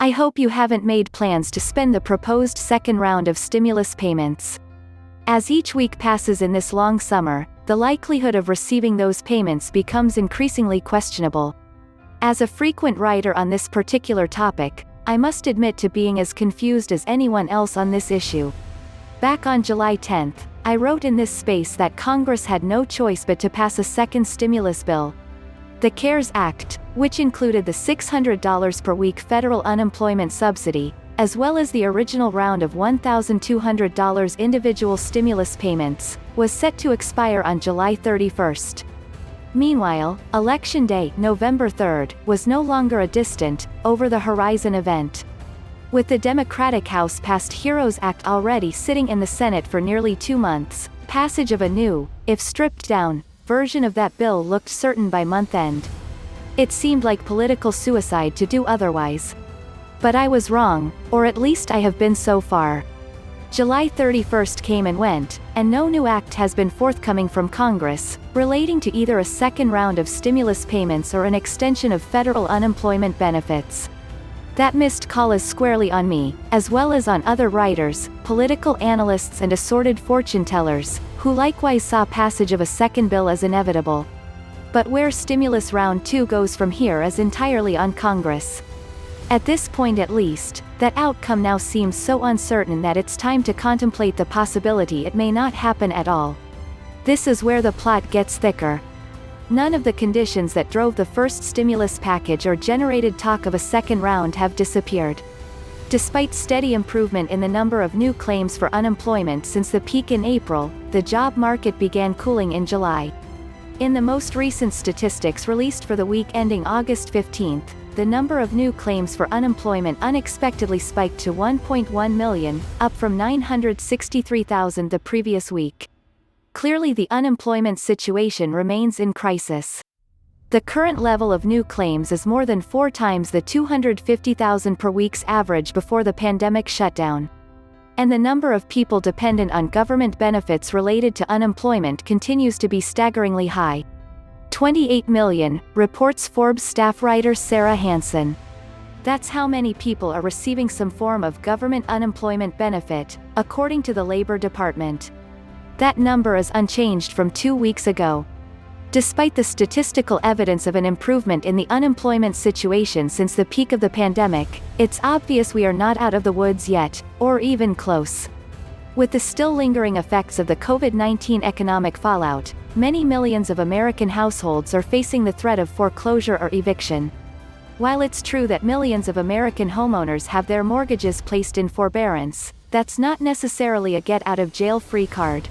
I hope you haven't made plans to spend the proposed second round of stimulus payments. As each week passes in this long summer, the likelihood of receiving those payments becomes increasingly questionable. As a frequent writer on this particular topic, I must admit to being as confused as anyone else on this issue. Back on July 10th, I wrote in this space that Congress had no choice but to pass a second stimulus bill. The CARES Act, which included the $600 per week federal unemployment subsidy, as well as the original round of $1,200 individual stimulus payments, was set to expire on July 31st. Meanwhile, Election Day, November 3rd, was no longer a distant, over-the-horizon event. With the Democratic House passed HEROES Act already sitting in the Senate for nearly 2 months, passage of a new, if stripped down, version of that bill looked certain by month-end. It seemed like political suicide to do otherwise. But I was wrong, or at least I have been so far. July 31st came and went, and no new act has been forthcoming from Congress, relating to either a second round of stimulus payments or an extension of federal unemployment benefits. That missed call is squarely on me, as well as on other writers, political analysts and assorted fortune tellers, who likewise saw passage of a second bill as inevitable. But where stimulus round 2 goes from here is entirely on Congress. At this point at least, that outcome now seems so uncertain that it's time to contemplate the possibility it may not happen at all. This is where the plot gets thicker. None of the conditions that drove the first stimulus package or generated talk of a second round have disappeared. Despite steady improvement in the number of new claims for unemployment since the peak in April, the job market began cooling in July. In the most recent statistics released for the week ending August 15th, the number of new claims for unemployment unexpectedly spiked to 1.1 million, up from 963,000 the previous week. Clearly the unemployment situation remains in crisis. The current level of new claims is more than 4 times the 250,000 per week's average before the pandemic shutdown. And the number of people dependent on government benefits related to unemployment continues to be staggeringly high. 28 million, reports Forbes staff writer Sarah Hansen. That's how many people are receiving some form of government unemployment benefit, according to the Labor Department. That number is unchanged from 2 weeks ago. Despite the statistical evidence of an improvement in the unemployment situation since the peak of the pandemic, it's obvious we are not out of the woods yet, or even close. With the still lingering effects of the COVID-19 economic fallout, many millions of American households are facing the threat of foreclosure or eviction. While it's true that millions of American homeowners have their mortgages placed in forbearance, that's not necessarily a get-out-of-jail-free card.